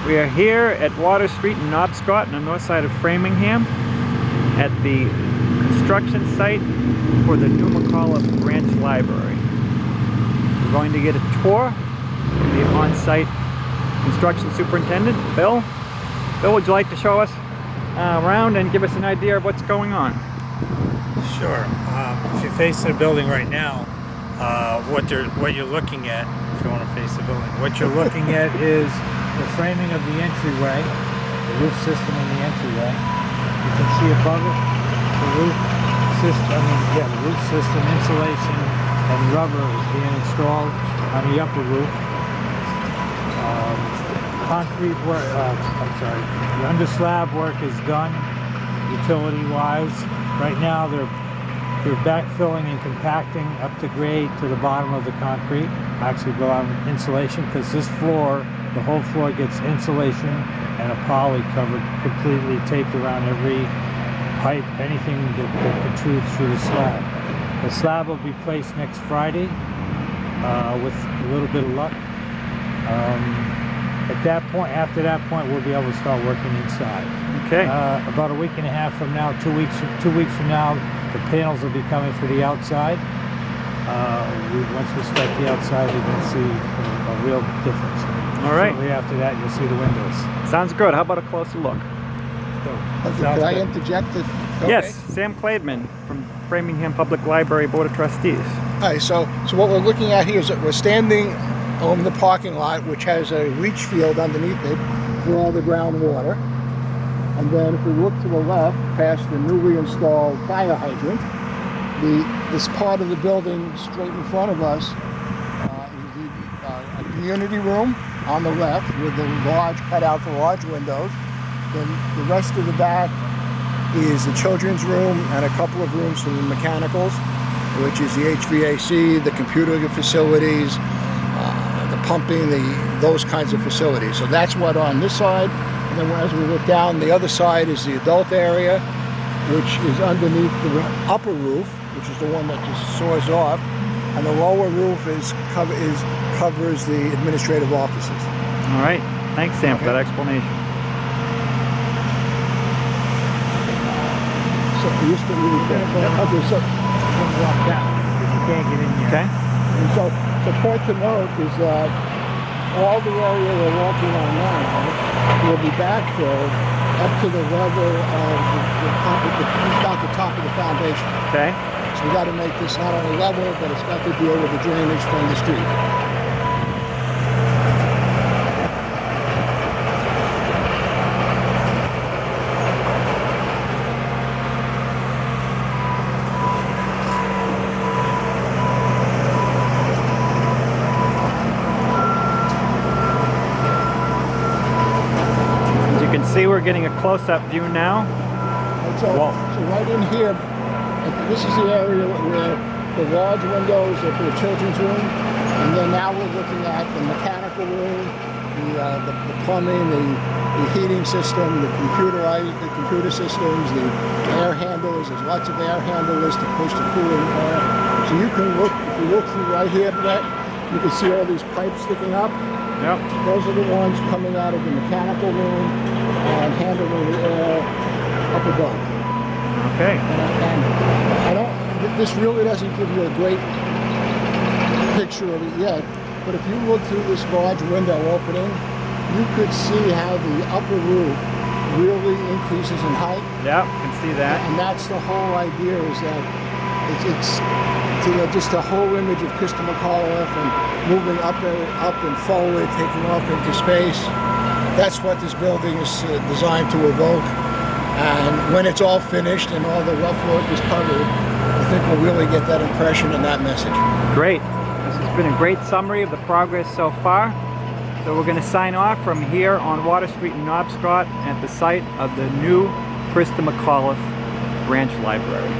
We are here at Water Street in Nobscot on the north side of Framingham at the construction site for the new McAuliffe branch library. We're going to get a tour from the on-site construction superintendent, Bill. Bill, would you like to show us around and give us an idea of what's going on? Sure. If you face the building right now, what you're looking at, if you want to face the building, what you're looking at is the framing of the entryway, the roof system in the entryway. You can see above it the roof system, the roof system insulation and rubber is being installed on the upper roof. Concrete work, the under slab work is done utility-wise. Right now they're backfilling and compacting up to grade to the bottom of the concrete. Actually go on insulation because this floor, the whole floor gets insulation and a poly covered completely, taped around every pipe, anything that protrudes through the slab. The slab will be placed next Friday with a little bit of luck. At that point, after that point, we'll be able to start working inside. Okay. About a week and a half from now, 2 weeks from now, the panels will be coming for the outside. Once we start the outside, you're going to see a real difference. All right. Shortly after that, you'll see the windows. Sounds good. How about a closer look? Can I interject? Yes, Sam Klaidman from Framingham Public Library Board of Trustees. All right, so what we're looking at here is that we're standing on the parking lot, which has a leach field underneath it for all the groundwater. And then if we look to the left, past the newly installed fire hydrant, this part of the building straight in front of us is a community room on the left with the large cutout for large windows. Then the rest of the back is the children's room and a couple of rooms for the mechanicals, which is the HVAC, the computer facilities, the pumping, those kinds of facilities. So that's what on this side. And then as we look down, the other side is the adult area, which is underneath the upper roof, which is the one that just soars off, and the lower roof covers the administrative offices. All right. Thanks, Sam, for that explanation. So you used to really okay, so Walk down because you can't get in here. Okay. and so the point to note is that all the area we're walking on now will be backfilled up to the level of about the top of the foundation. Okay. So we got to make this not only level, but it's got to deal with the drainage from the street. You can see we're getting a close-up view now. And so right in here, this is the area where the large windows are for the children's room, and then now we're looking at the mechanical room, the plumbing, the heating system, the computer systems, the air handlers. There's lots of air handlers to push the cooling air. So you can look, if you look through right here, Brett, you can see all these pipes sticking up. Yep. Those are the ones coming out of the mechanical room and handling the air up above. Okay. And this really doesn't give you a great picture of it yet, but if you look through this large window opening, you could see how the upper roof really increases in height. Yep, can see that. And that's the whole idea, is that it's just a whole image of Krista McAuliffe and moving up and forward, taking off into space. That's what this building is designed to evoke. And when it's all finished and all the rough work is covered, I think we'll really get that impression and that message. Great. This has been a great summary of the progress so far. So we're going to sign off from here on Water Street in Nobscot at the site of the new Krista McAuliffe branch library.